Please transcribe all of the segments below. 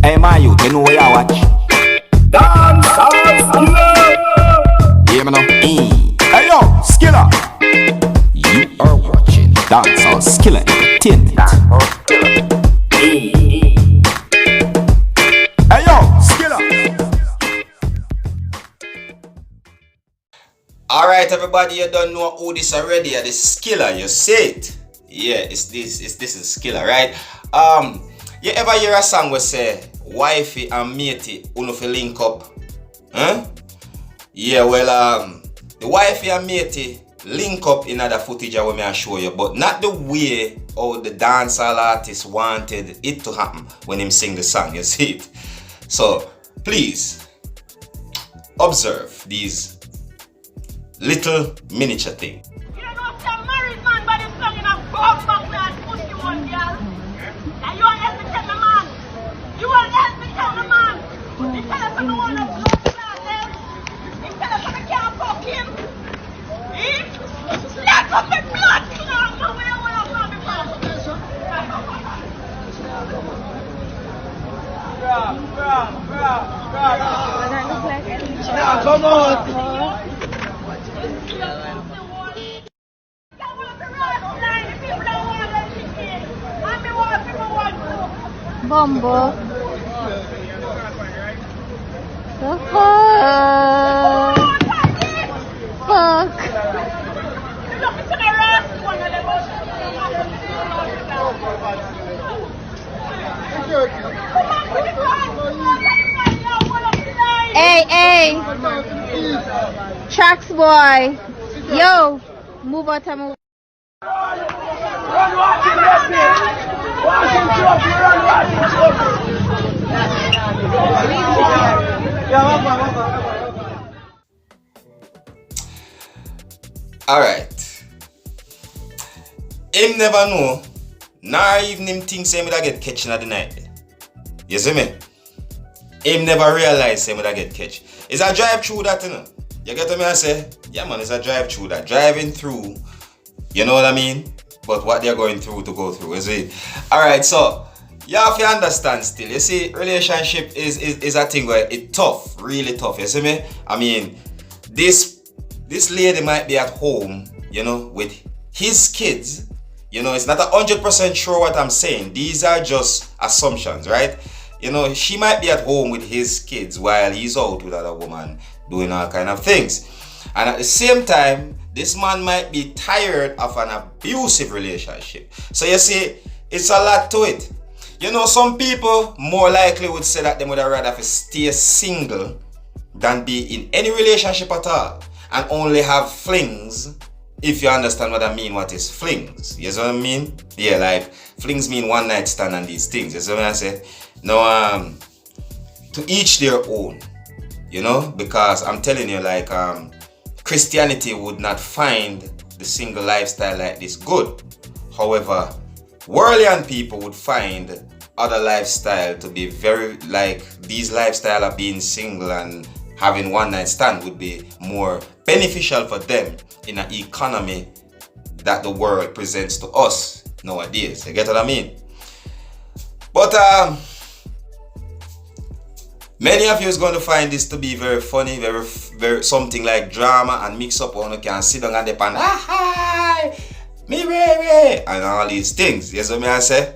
Hey my youth, you know what you watch? Dancehall Skilla. Yeah, me know. Hey yo, Skilla. You are watching Dancehall Skilla Entertainment. Hey yo, Skilla. Alright everybody, you don't know who this already. This Skilla, you see it? Yeah, this is Skilla, right? You ever hear a song where say wifey and matey uno fi link up? Huh? Yeah, well the wifey and matey link up in other footage I will show you, but not the way how the dancehall artist wanted it to happen when him sing the song, you see it? So please observe these little miniature things. You don't know some married man by the song in a bomb back there and pussy one girl. Now you won't help me tell the man. You won't help me tell the man. You tell us I'm the one that's lost classes. You tell us I can't fuck him. Eh? Slap up the blood. You don't know where I want to go before. Come on. Bumbo. The fuck? Fuck. Hey. Tracks boy. Yo. Move out of move. Alright. Him never know, nor even him think say me da get catching at the night. You see me? Him never realize say me da get catch. It's a drive through that, you know. You get what me I say? Yeah man, it's a drive through that. Driving through, you know what I mean? But what they're going through to go through, is it? Alright, so you have to understand still. You see, relationship is a thing where it's tough, really tough. You see me? I mean, this lady might be at home, you know, with his kids. You know, it's not 100% sure what I'm saying. These are just assumptions, right? You know, she might be at home with his kids while he's out with other woman doing all kind of things. And at the same time, this man might be tired of an abusive relationship. So you see, it's a lot to it. You know, some people more likely would say that they would rather stay single than be in any relationship at all and only have flings, if you understand what I mean. What is flings? You know what I mean? Yeah, like flings mean one night stand and these things. You know what I say? No, to each their own, you know, because I'm telling you, like, Christianity would not find the single lifestyle like this good. However, worldly people would find other lifestyle to be very, like, these lifestyle of being single and having one night stand would be more beneficial for them in an economy that the world presents to us nowadays. You get what I mean? But many of you is going to find this to be very funny, very something like drama and mix up, or you can sit down and depend, hi, me Ray, and all these things. Yes, what I say?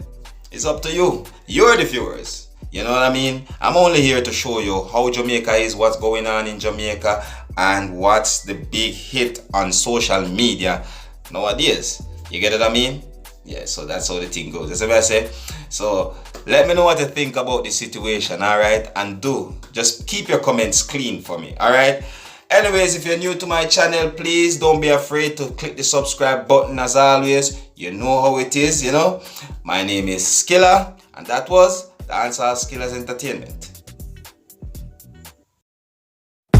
It's up to you. You're the viewers. You know what I mean? I'm only here to show you how Jamaica is, what's going on in Jamaica, and what's the big hit on social media nowadays. You get what I mean? Yeah, so that's how the thing goes. That's what I say. So let me know what you think about the situation, alright? And just keep your comments clean for me, alright? Anyways, if you're new to my channel, please don't be afraid to click the subscribe button as always. You know how it is, you know? My name is Skilla, and that was Dancehall Skilla's Entertainment.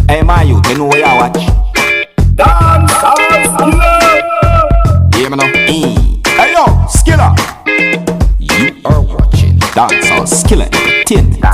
Hey my youth, you know what you watch? Dancehall Skilla! Yeah, me know. Hey yo, Skilla! You are watching Dancehall Skilla Entertainment.